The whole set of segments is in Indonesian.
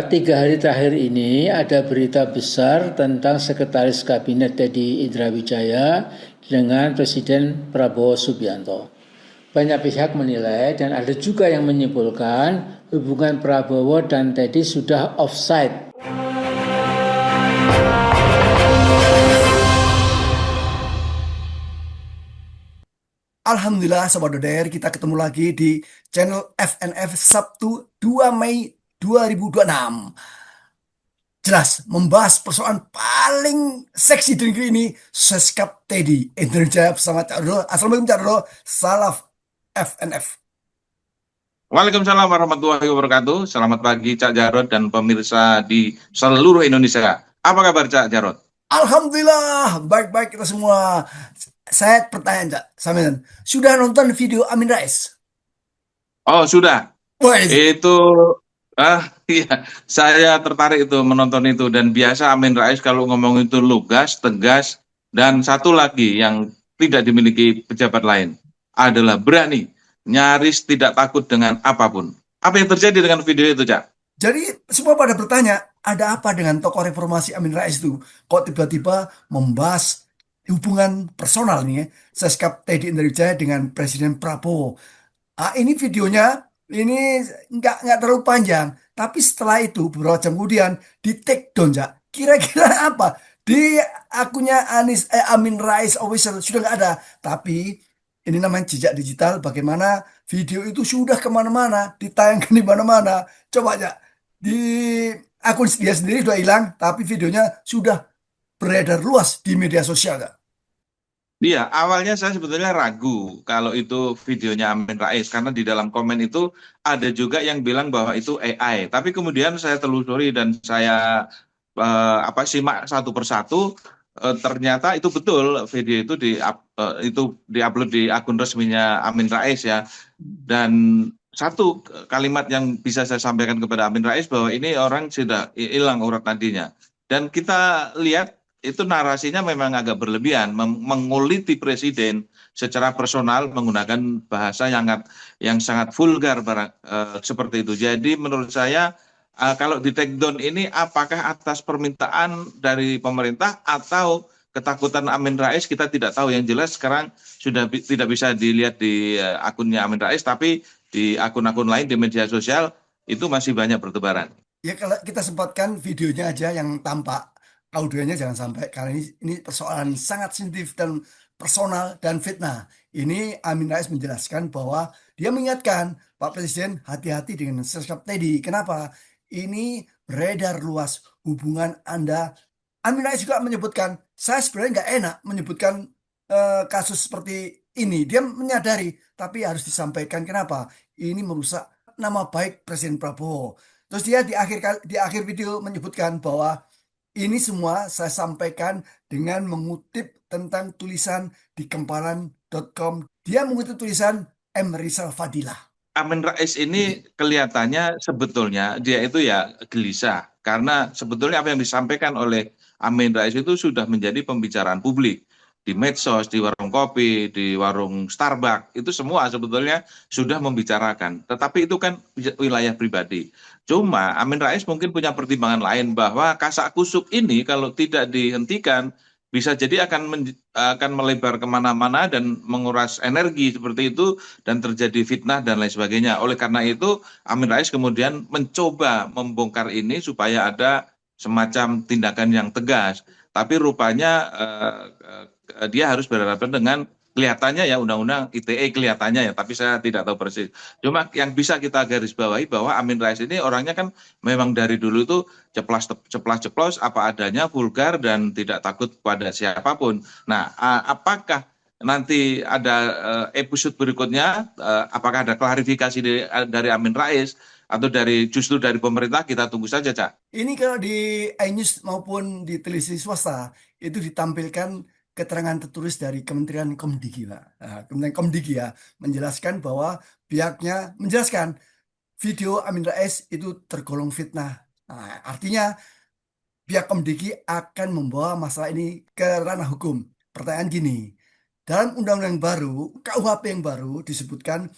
3 hari terakhir ini ada berita besar tentang Sekretaris Kabinet Teddy Indrawijaya dengan Presiden Prabowo Subianto. Banyak pihak menilai dan ada juga yang menyimpulkan hubungan Prabowo dan Teddy sudah offside. Alhamdulillah Sobat Doder, kita ketemu lagi di channel FNF Sabtu 2 Mei 2026. Jelas, membahas persoalan paling seksi di negeri ini, Seskap Teddy Indonesia bersama Cak Dodo. Assalamualaikum Cak Dodo, salam FNF. Waalaikumsalam warahmatullahi wabarakatuh. Selamat pagi Cak Jarod dan pemirsa di seluruh Indonesia. Apa kabar Cak Jarod? Alhamdulillah, baik-baik kita semua. Saya pertanyaan Cak, Samin, sudah nonton video Amin Rais? Oh sudah, Wah, itu iya, saya tertarik itu menonton itu dan biasa Amin Rais kalau ngomong itu lugas, tegas, dan satu lagi yang tidak dimiliki pejabat lain adalah berani, nyaris tidak takut dengan apapun. Apa yang terjadi dengan video itu Cak? jadi semua pada bertanya, ada apa dengan tokoh reformasi Amin Rais itu? Kok tiba-tiba membahas hubungan personal nih ya, Seskap Teddy Indrawijaya dengan Presiden Prabowo. Ini videonya ini nggak terlalu panjang, tapi setelah itu beberapa jam kemudian di take down ya. Kira-kira apa? Di akunnya Amin Rais official sudah nggak ada, tapi ini namanya jejak digital. Bagaimana video itu sudah kemana-mana, ditayangkan di mana-mana. Coba aja di akun dia sendiri sudah hilang, tapi videonya sudah beredar luas di media sosial. Kak. Iya, awalnya saya sebetulnya ragu kalau itu videonya Amin Rais karena di dalam komen itu ada juga yang bilang bahwa itu AI. Tapi kemudian saya telusuri dan saya simak satu persatu, ternyata itu betul video itu itu diupload di akun resminya Amin Rais ya. Dan satu kalimat yang bisa saya sampaikan kepada Amin Rais bahwa ini orang sudah hilang urat nadinya. Dan kita lihat itu narasinya memang agak berlebihan, menguliti presiden secara personal menggunakan bahasa yang sangat vulgar seperti itu. Jadi menurut saya kalau di take down ini apakah atas permintaan dari pemerintah atau ketakutan Amin Rais, kita tidak tahu. Yang jelas sekarang sudah tidak bisa dilihat di akunnya Amin Rais, tapi di akun-akun lain di media sosial itu masih banyak bertebaran. Ya kalau kita sempatkan videonya aja yang tampak, audionya jangan sampai karena ini persoalan sangat sensitif dan personal dan fitnah. Ini Amin Rais menjelaskan bahwa dia mengingatkan Pak Presiden hati-hati dengan Seskap Teddy. Kenapa? Ini beredar luas hubungan Anda. Amin Rais juga menyebutkan, saya sebenarnya nggak enak menyebutkan kasus seperti ini. Dia menyadari, tapi harus disampaikan. Kenapa? Ini merusak nama baik Presiden Prabowo. Terus dia di akhir video menyebutkan bahwa ini semua saya sampaikan dengan mengutip tentang tulisan di kempalan.com. Dia mengutip tulisan M. Rizal Fadilah. Amin Rais ini kelihatannya sebetulnya dia itu ya gelisah karena sebetulnya apa yang disampaikan oleh Amin Rais itu sudah menjadi pembicaraan publik di medsos, di warung kopi, di warung Starbucks, itu semua sebetulnya sudah membicarakan. Tetapi itu kan wilayah pribadi. Cuma Amin Rais mungkin punya pertimbangan lain bahwa kasak kusuk ini kalau tidak dihentikan bisa jadi akan melebar kemana-mana dan menguras energi seperti itu dan terjadi fitnah dan lain sebagainya. Oleh karena itu Amin Rais kemudian mencoba membongkar ini supaya ada semacam tindakan yang tegas. Tapi rupanya dia harus berhadapan dengan kelihatannya ya undang-undang ITE kelihatannya ya, tapi saya tidak tahu persis. Cuma yang bisa kita garis bawahi bahwa Amin Rais ini orangnya kan memang dari dulu itu ceplas-ceplos apa adanya, vulgar dan tidak takut pada siapapun. Nah, apakah nanti ada episode berikutnya, apakah ada klarifikasi dari Amin Rais atau justru dari pemerintah, kita tunggu saja, Cak. Ini kalau di iNews maupun di televisi swasta itu ditampilkan keterangan tertulis dari Kementerian Komdigi, Pak. Nah, Kementerian Komdigi ya menjelaskan bahwa pihaknya menjelaskan video Amin Rais itu tergolong fitnah. Nah, artinya pihak Komdigi akan membawa masalah ini ke ranah hukum. Pertanyaan gini, dalam undang-undang baru, KUHP yang baru disebutkan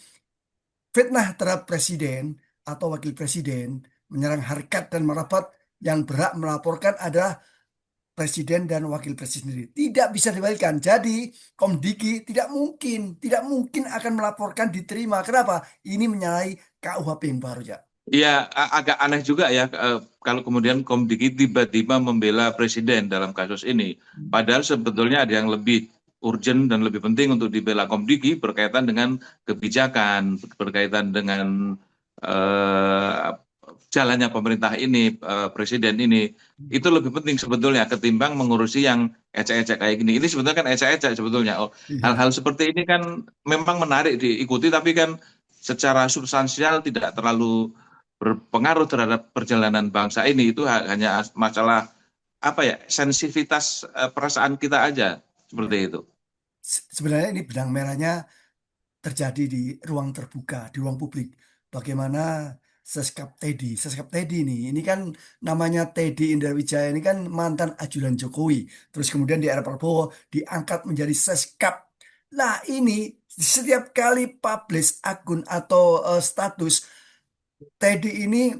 fitnah terhadap presiden atau wakil presiden menyerang harkat dan martabat yang berhak melaporkan adalah presiden dan wakil presiden sendiri. Tidak bisa dibalikan. Jadi Komdiki tidak mungkin akan melaporkan diterima. Kenapa? Ini menyalahi KUHP yang baru ya. Ya, agak aneh juga ya kalau kemudian Komdiki tiba-tiba membela presiden dalam kasus ini. Padahal sebetulnya ada yang lebih urgent dan lebih penting untuk dibela Komdiki berkaitan dengan kebijakan, berkaitan dengan jalannya pemerintah ini, presiden ini. Itu lebih penting sebetulnya ketimbang mengurusi yang ecek-ecek kayak gini. Ini sebetulnya kan ecek-ecek sebetulnya. Hal-hal seperti ini kan memang menarik diikuti, tapi kan secara substansial tidak terlalu berpengaruh terhadap perjalanan bangsa ini. Itu hanya masalah sensitivitas perasaan kita aja seperti itu. Sebenarnya ini benang merahnya terjadi di ruang terbuka, di ruang publik. Bagaimana Seskap Teddy ini kan namanya Teddy Indrawijaya ini kan mantan ajudan Jokowi. Terus kemudian di era Prabowo diangkat menjadi Seskap. Nah ini setiap kali publish akun atau status Teddy ini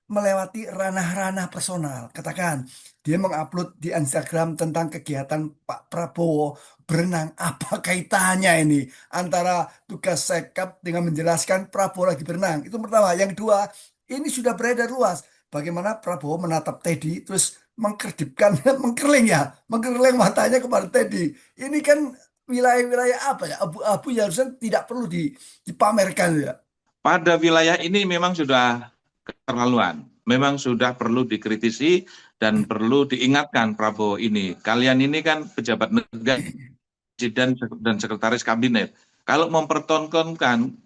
melewati ranah-ranah personal. Katakan, dia mengupload di Instagram tentang kegiatan Pak Prabowo berenang. Apa kaitannya ini antara tugas Sekap dengan menjelaskan Prabowo lagi berenang? Itu pertama. Yang kedua, ini sudah beredar luas. Bagaimana Prabowo menatap Teddy, terus mengkedipkan, mengkerling matanya kepada Teddy. Ini kan wilayah-wilayah apa ya? Abu-abu yang harusnya tidak perlu dipamerkan ya. Pada wilayah ini memang sudah keterlaluan. Memang sudah perlu dikritisi dan perlu diingatkan Prabowo ini. Kalian ini kan pejabat negara, presiden dan sekretaris kabinet. Kalau mempertontonkan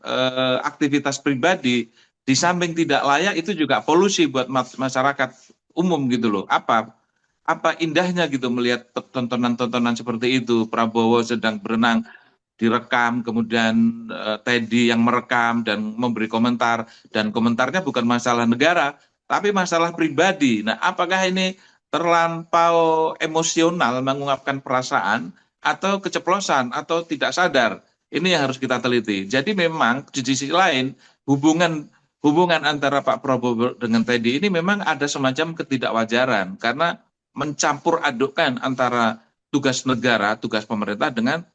aktivitas pribadi di samping tidak layak itu juga polusi buat masyarakat umum gitu loh. Apa indahnya gitu melihat tontonan-tontonan seperti itu. Prabowo sedang berenang direkam, kemudian Teddy yang merekam dan memberi komentar, dan komentarnya bukan masalah negara, tapi masalah pribadi. Nah, apakah ini terlampau emosional mengungkapkan perasaan, atau keceplosan, atau tidak sadar? Ini yang harus kita teliti. Jadi memang di sisi lain, hubungan antara Pak Prabowo dengan Teddy ini memang ada semacam ketidakwajaran, karena mencampur adukkan antara tugas negara, tugas pemerintah dengan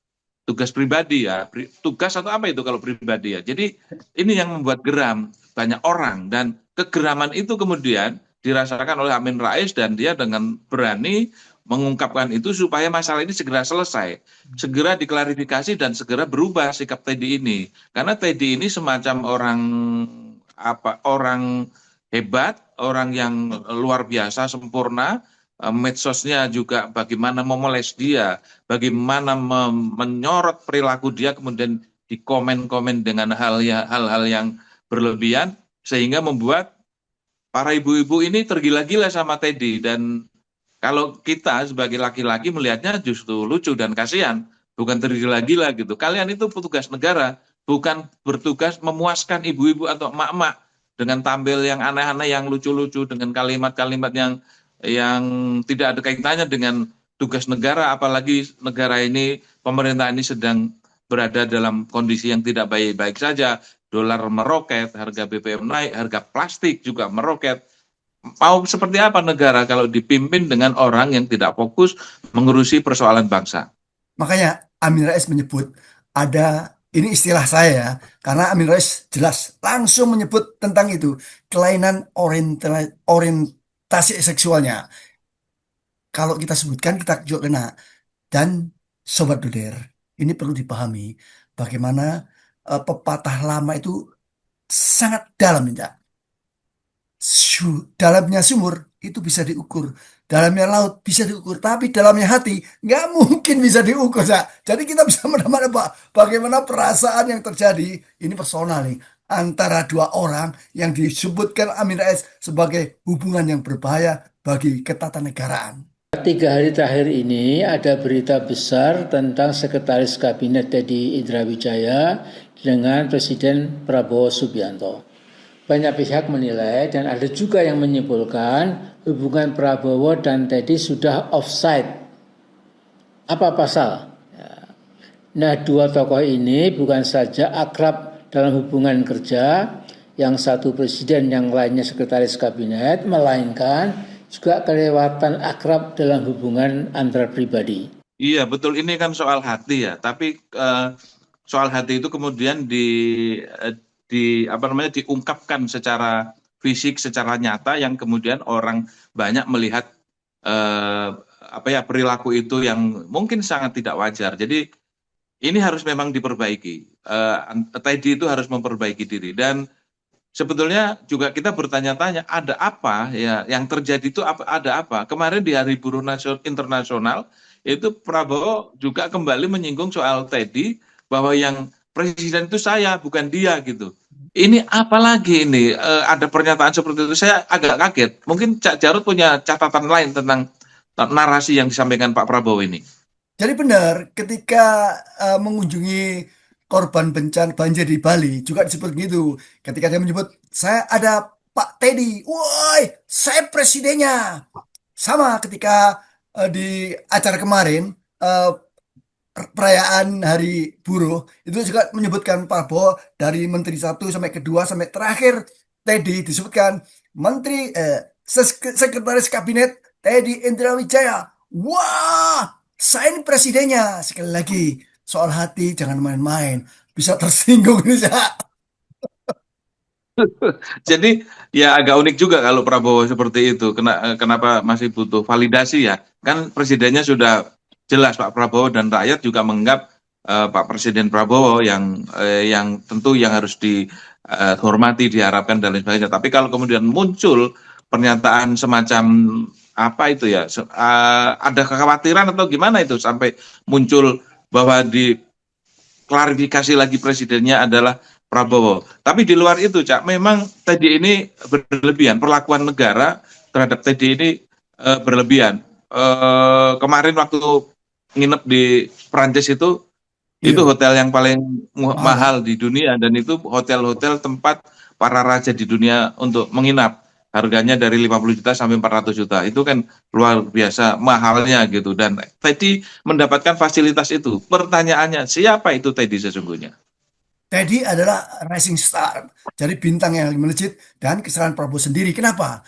tugas pribadi ya, tugas atau apa itu kalau pribadi ya. Jadi ini yang membuat geram banyak orang, dan kegeraman itu kemudian dirasakan oleh Amin Rais, dan dia dengan berani mengungkapkan itu supaya masalah ini segera selesai, segera diklarifikasi dan segera berubah sikap Teddy ini. Karena Teddy ini semacam orang hebat, orang yang luar biasa sempurna. Medsosnya juga bagaimana memoles dia, bagaimana menyorot perilaku dia, kemudian dikomen-komen dengan hal-hal yang berlebihan, sehingga membuat para ibu-ibu ini tergila-gila sama Teddy. Dan kalau kita sebagai laki-laki melihatnya justru lucu dan kasihan, bukan tergila-gila gitu. Kalian itu petugas negara, bukan bertugas memuaskan ibu-ibu atau emak-emak dengan tampil yang aneh-aneh, yang lucu-lucu, dengan kalimat-kalimat yang tidak ada kaitannya dengan tugas negara, apalagi negara ini, pemerintah ini sedang berada dalam kondisi yang tidak baik-baik saja. Dolar meroket, harga BBM naik, harga plastik juga meroket. Mau seperti apa negara kalau dipimpin dengan orang yang tidak fokus mengurusi persoalan bangsa? Makanya Amin Rais menyebut ini istilah saya ya, karena Amin Rais jelas langsung menyebut tentang itu, kelainan orientasi seksualnya. Kalau kita sebutkan kita juga kena. Dan Sobat Duder, ini perlu dipahami bagaimana pepatah lama itu sangat dalam ya. Dalamnya sumur itu bisa diukur, dalamnya laut bisa diukur, tapi dalamnya hati nggak mungkin bisa diukur ya. Jadi kita bisa menebak bagaimana perasaan yang terjadi ini personal nih antara dua orang yang disebutkan Amin Rais sebagai hubungan yang berbahaya bagi ketatanegaraan. 3 hari terakhir ini ada berita besar tentang Sekretaris Kabinet Teddy Indrawijaya dengan Presiden Prabowo Subianto. Banyak pihak menilai dan ada juga yang menyimpulkan hubungan Prabowo dan Teddy sudah offside. Apa pasal? Nah, dua tokoh ini bukan saja akrab dalam hubungan kerja, yang satu presiden, yang lainnya sekretaris kabinet, melainkan juga kelewatan akrab dalam hubungan antar pribadi. Iya, betul. Ini kan soal hati ya. Tapi soal hati itu kemudian diungkapkan secara fisik, secara nyata, yang kemudian orang banyak melihat perilaku itu yang mungkin sangat tidak wajar. Jadi ini harus memang diperbaiki. Teddy itu harus memperbaiki diri. Dan sebetulnya juga kita bertanya-tanya, ada apa ya yang terjadi itu, ada apa? Kemarin di Hari Buruh Internasional itu Prabowo juga kembali menyinggung soal Teddy, bahwa yang presiden itu saya, bukan dia gitu. Ini apa lagi ini? Ada pernyataan seperti itu, saya agak kaget. Mungkin Cak Jarod punya catatan lain tentang narasi yang disampaikan Pak Prabowo ini. Jadi benar, ketika mengunjungi korban bencana banjir di Bali juga disebut gitu. Ketika dia menyebut, saya ada Pak Teddy, woi, saya presidennya. Sama ketika di acara kemarin, eh, perayaan Hari Buruh, itu juga menyebutkan Prabowo dari Menteri 1 sampai kedua sampai terakhir Teddy disebutkan Menteri Sekretaris Kabinet Teddy Indra Wijaya. Wah, saya ini presidennya. Sekali lagi, soal hati jangan main-main. Bisa tersinggung nih, Cak. Jadi ya agak unik juga kalau Prabowo seperti itu. Kenapa masih butuh validasi ya? Kan presidennya sudah jelas Pak Prabowo, dan rakyat juga menganggap Pak Presiden Prabowo yang tentu yang harus dihormati, diharapkan dan lain sebagainya. Tapi kalau kemudian muncul pernyataan semacam apa itu ya, ada kekhawatiran atau gimana itu sampai muncul bahwa di klarifikasi lagi presidennya adalah Prabowo. Tapi di luar itu, Cak, memang tadi ini berlebihan. Perlakuan negara terhadap tadi ini berlebihan. Kemarin waktu nginep di Prancis itu Iya, hotel yang paling mahal ya. mahal di dunia, dan itu hotel-hotel tempat para raja di dunia untuk menginap. Harganya dari 50 juta sampai 400 juta. Itu kan luar biasa mahalnya gitu. Dan Teddy mendapatkan fasilitas itu. Pertanyaannya, siapa itu Teddy sesungguhnya? Teddy adalah rising star, jadi bintang yang melejit dan kesalahan Prabowo sendiri. Kenapa?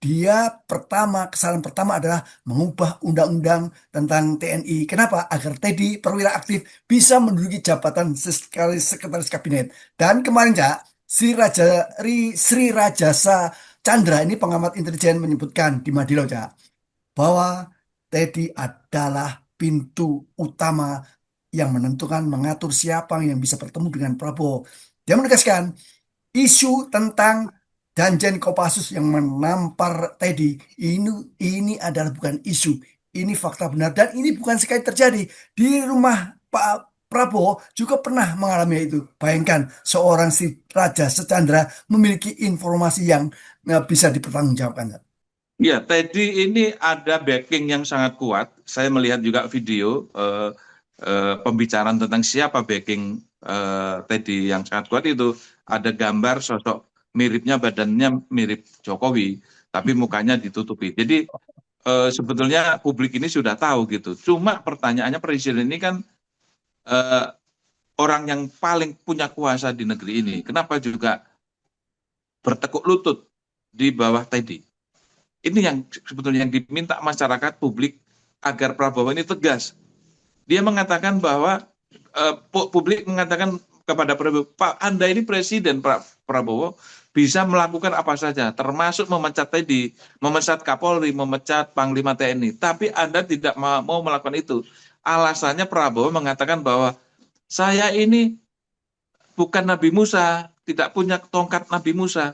Kesalahan pertama adalah mengubah undang-undang tentang TNI. Kenapa? Agar Teddy perwira aktif bisa menduduki jabatan sekretaris kabinet. Dan kemarin, Cak, Sri Rajasa Chandra, ini pengamat intelijen, menyebutkan di Madilo, Cak, bahwa Teddy adalah pintu utama yang menentukan mengatur siapa yang bisa bertemu dengan Prabowo. Dia menegaskan isu tentang Danjen Kopassus yang menampar Teddy ini adalah bukan isu, ini fakta benar dan ini bukan sekali terjadi di rumah Pak Prabowo juga pernah mengalami itu. Bayangkan seorang si Raja Secandra memiliki informasi yang bisa dipertanggungjawabkan. Ya, Teddy ini ada backing yang sangat kuat. Saya melihat juga video pembicaraan tentang siapa backing Teddy yang sangat kuat itu. Ada gambar sosok miripnya, badannya mirip Jokowi, tapi mukanya ditutupi. Jadi sebetulnya publik ini sudah tahu gitu. Cuma pertanyaannya, presiden ini kan eh, orang yang paling punya kuasa di negeri ini. Kenapa juga bertekuk lutut di bawah Teddy? Ini yang sebetulnya yang diminta masyarakat publik, agar Prabowo ini tegas. Dia mengatakan bahwa publik mengatakan kepada Prabowo, Pak, Anda ini presiden, Pak Prabowo, bisa melakukan apa saja, termasuk memecat Teddy, memecat Kapolri, memecat Panglima TNI. Tapi Anda tidak mau melakukan itu. Alasannya Prabowo mengatakan bahwa saya ini bukan Nabi Musa, tidak punya tongkat Nabi Musa.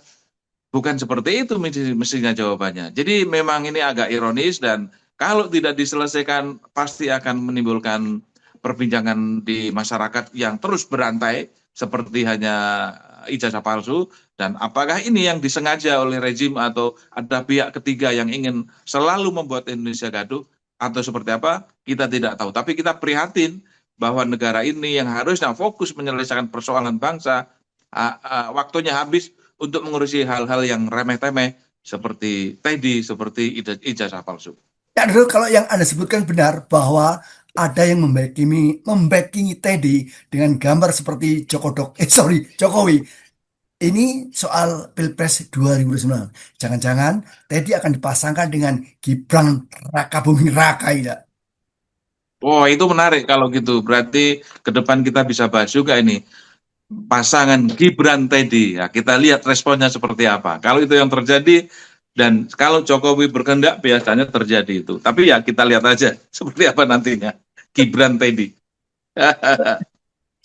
Bukan seperti itu mestinya jawabannya. Jadi memang ini agak ironis, dan kalau tidak diselesaikan pasti akan menimbulkan perbincangan di masyarakat yang terus berantai seperti hanya ijazah palsu. Dan apakah ini yang disengaja oleh rezim atau ada pihak ketiga yang ingin selalu membuat Indonesia gaduh, atau seperti apa, kita tidak tahu. Tapi kita prihatin bahwa negara ini yang harusnya fokus menyelesaikan persoalan bangsa, waktunya habis untuk mengurusi hal-hal yang remeh-temeh seperti Teddy, seperti ijazah palsu. Ya, dulu kalau yang Anda sebutkan benar bahwa ada yang membackingi Teddy dengan gambar seperti Jokowi. Ini soal Pilpres 2009. Jangan-jangan Teddy akan dipasangkan dengan Gibran Raka Buming Raka ya. Oh, itu menarik kalau gitu. Berarti ke depan kita bisa bahas juga ini pasangan Gibran Teddy. Ya, kita lihat responnya seperti apa. Kalau itu yang terjadi dan kalau Jokowi berkehendak biasanya terjadi itu. Tapi ya kita lihat aja seperti apa nantinya Gibran Teddy.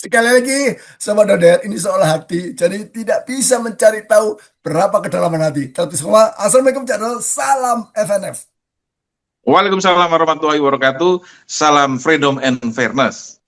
Sekali lagi, Sobat Dodet, ini soal hati. Jadi tidak bisa mencari tahu berapa kedalaman hati. Tapi semua, Assalamualaikum channel, salam FNF. Waalaikumsalam warahmatullahi wabarakatuh. Salam freedom and fairness.